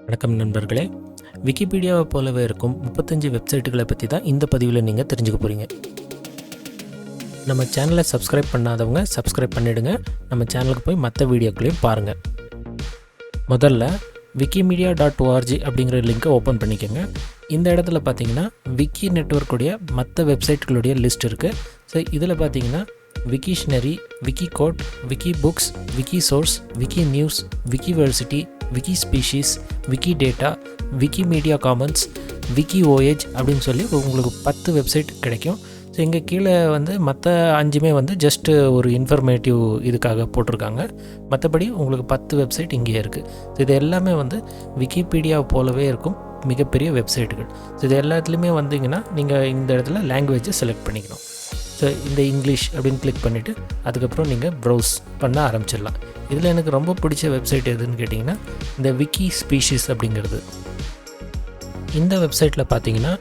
வணக்கம் நண்பர்களே, விக்கிபீடியாவை போலவே இருக்கும் 35 வெப்சைட்டுகளை பற்றி தான் இந்த பதிவில் நீங்கள் தெரிஞ்சுக்க போகிறீங்க. நம்ம சேனலை சப்ஸ்கிரைப் பண்ணாதவங்க சப்ஸ்கிரைப் பண்ணிவிடுங்க. நம்ம சேனலுக்கு போய் மற்ற வீடியோக்களையும் பாருங்கள். முதல்ல wikimedia.org அப்படிங்கிற லிங்க்கை ஓப்பன் பண்ணிக்கோங்க. இந்த இடத்துல பார்த்தீங்கன்னா விக்கி நெட்வொர்க்குடைய மற்ற வெப்சைட்டுகளுடைய லிஸ்ட் இருக்குது. ஸோ இதில் பார்த்தீங்கன்னா Wiktionary, Wikiquote, Wikibooks, Wikisource, Wikinews, Wikiversity, Wikispecies, Wikidata, Wikimedia Commons, Wikivoyage அப்படின்னு சொல்லி உங்களுக்கு 10 வெப்சைட் கிடைக்கும். ஸோ இங்கே கீழே மற்ற 5மே ஜஸ்ட்டு ஒரு இன்ஃபர்மேட்டிவ் இதுக்காக போட்டிருக்காங்க. மற்றபடி உங்களுக்கு 10 வெப்சைட் இங்கே இருக்குது. ஸோ இது எல்லாமே விக்கிபீடியாவை போலவே இருக்கும் மிகப்பெரிய வெப்சைட்டுகள். ஸோ இது எல்லாத்துலேயுமே வந்தீங்கன்னா நீங்கள் இந்த இடத்துல லாங்குவேஜை செலக்ட் பண்ணிக்கணும். ஸோ இந்த இங்கிலீஷ் அப்படின்னு கிளிக் பண்ணிவிட்டு அதுக்கப்புறம் நீங்கள் ப்ரௌஸ் பண்ண ஆரம்பிச்சிடலாம். இதில் எனக்கு ரொம்ப பிடிச்ச வெப்சைட் எதுன்னு கேட்டிங்கன்னா இந்த விக்கி ஸ்பீஷீஸ் அப்படிங்கிறது. இந்த வெப்சைட்டில் பார்த்தீங்கன்னா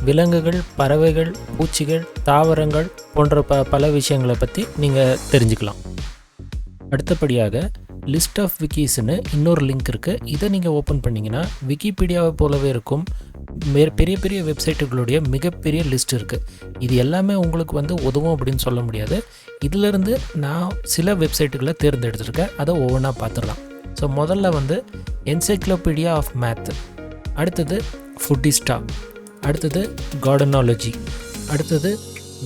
விலங்குகள், பறவைகள், பூச்சிகள், தாவரங்கள் போன்ற பல விஷயங்களை பற்றி நீங்கள் தெரிஞ்சுக்கலாம். அடுத்தபடியாக லிஸ்ட் ஆஃப் விக்கீஸ்னு இன்னொரு லிங்க் இருக்குது. இதை நீங்கள் ஓப்பன் பண்ணிங்கன்னா விக்கிபீடியாவை போலவே இருக்கும் பெரிய பெரிய வெப்சைட்டுகளுடைய மிகப்பெரிய லிஸ்ட் இருக்குது. இது எல்லாமே உங்களுக்கு உதவும் அப்படின்னு சொல்ல முடியாது. இதிலிருந்து நான் சில வெப்சைட்டுகளை தேர்ந்தெடுத்திருக்கேன். அதை ஒவ்வொன்றா பார்த்துடலாம். ஸோ முதல்ல என்சைக்ளோபீடியா ஆஃப் மேத், அடுத்தது ஃபுட்டிஸ்டா, அடுத்தது கார்டனாலஜி, அடுத்தது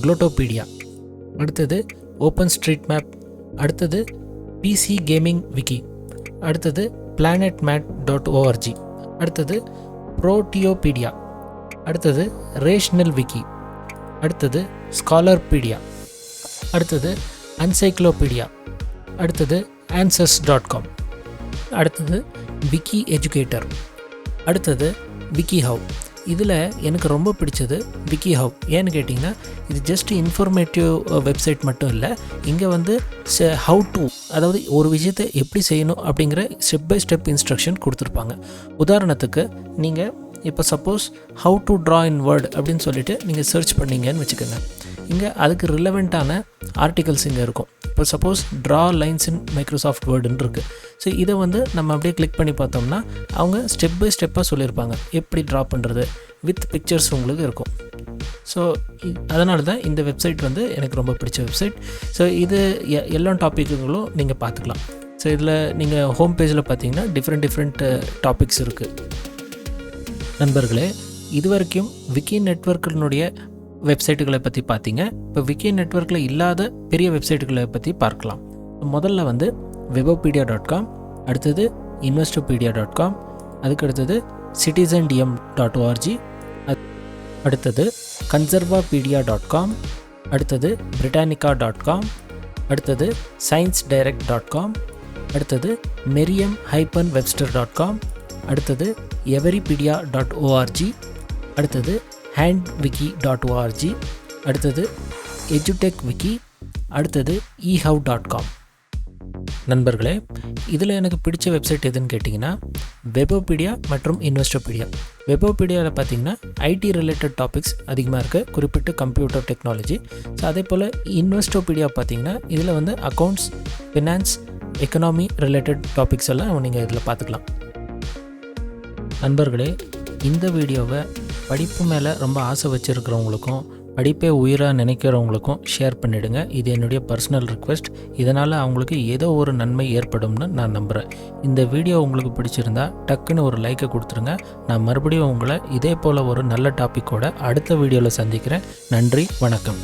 குளோட்டோபீடியா, அடுத்தது ஓப்பன் ஸ்ட்ரீட் மேப், அடுத்தது பிசி கேமிங் விக்கி, அடுத்தது planetmat.org, அடுத்தது ப்ரோட்டியோபீடியா, அடுத்தது ரேஷனல் விக்கி, அடுத்தது ஸ்காலர்பீடியா, அடுத்தது என்சைக்ளோபீடியா, அடுத்தது answers.com, அடுத்தது விக்கி எஜுகேட்டர், அடுத்தது விக்கி ஹவ். இதில் எனக்கு ரொம்ப பிடிச்சது விக்கி ஹவ். ஏன்னு கேட்டிங்கன்னா இது ஜஸ்ட் இன்ஃபர்மேட்டிவ் வெப்சைட் மட்டும் இல்லை. இங்கே ஹவு டு, அதாவது ஒரு விஷயத்தை எப்படி செய்யணும் அப்படிங்கிற ஸ்டெப் பை ஸ்டெப் இன்ஸ்ட்ரக்ஷன் கொடுத்துருப்பாங்க. உதாரணத்துக்கு நீங்கள் இப்போ suppose how to draw in word அப்படின்னு சொல்லிட்டு நீங்கள் சர்ச் பண்ணிங்கன்னு வச்சுக்கோங்க. இங்கே அதுக்கு ரிலவெண்ட்டான ஆர்டிகல்ஸ் இங்கே இருக்கும். இப்போ suppose draw lines in Microsoft வேர்டுன்னு இருக்குது. ஸோ இதை நம்ம அப்படியே கிளிக் பண்ணி பார்த்தோம்னா அவங்க ஸ்டெப் பை ஸ்டெப்பாக சொல்லியிருப்பாங்க எப்படி ட்ரா பண்ணுறது, வித் பிக்சர்ஸ் உங்களுக்கு இருக்கும். ஸோ அதனால தான் இந்த வெப்சைட் எனக்கு ரொம்ப பிடிச்ச வெப்சைட். ஸோ இது எல்லா டாப்பிக்குகளும் நீங்கள் பார்த்துக்கலாம். ஸோ இதில் நீங்கள் ஹோம் பேஜில் பார்த்தீங்கன்னா டிஃப்ரெண்ட் டாபிக்ஸ் இருக்குது. நண்பர்களே, இது வரைக்கும் விக்கி நெட்வொர்க்கினுடைய வெப்சைட்டுகளை பற்றி பார்த்தீங்க. இப்போ விக்கி நெட்வொர்க்கில் இல்லாத பெரிய வெப்சைட்டுகளை பற்றி பார்க்கலாம். முதல்ல webopedia.com, அடுத்தது investopedia.com, அதுக்கடுத்தது citizendm.org, அடுத்தது conservapedia.com, அடுத்தது britannica.com, அடுத்தது sciencedirect.com, அடுத்தது merriam-webster.com, அடுத்தது everypedia.org, அடுத்தது handwiki.org, அடுத்தது edutechwiki, அடுத்தது ehow.com. நண்பர்களே, இதில் எனக்கு பிடிச்ச வெப்சைட் எதுன்னு கேட்டிங்கன்னா வெபோபீடியா மற்றும் இன்வெஸ்டோபீடியா. வெபோபீடியாவில் பார்த்தீங்கன்னா ஐடி ரிலேட்டட் டாபிக்ஸ் அதிகமாக இருக்குது, குறிப்பிட்டு கம்ப்யூட்டர் டெக்னாலஜி. ஸோ அதே போல் இன்வெஸ்டோபீடியா பார்த்தீங்கன்னா இதில் accounts, finance, economy related topics எல்லாம் நீங்கள் இதில் பார்த்துக்கலாம். நண்பர்களே, இந்த வீடியோவை படிப்பு மேலே ரொம்ப ஆசை வச்சுருக்கிறவங்களுக்கும் படிப்பே உயிராக நினைக்கிறவங்களுக்கும் ஷேர் பண்ணிவிடுங்க. இது என்னுடைய பர்சனல் ரிக்வெஸ்ட். இதனால் அவங்களுக்கு ஏதோ ஒரு நன்மை ஏற்படும்னு நான் நம்புகிறேன். இந்த வீடியோ உங்களுக்கு பிடிச்சிருந்தா டக்குன்னு ஒரு லைக்கை கொடுத்துருங்க. நான் மறுபடியும் உங்களை இதே போல் ஒரு நல்ல டாப்பிக்கோட அடுத்த வீடியோவில் சந்திக்கிறேன். நன்றி, வணக்கம்.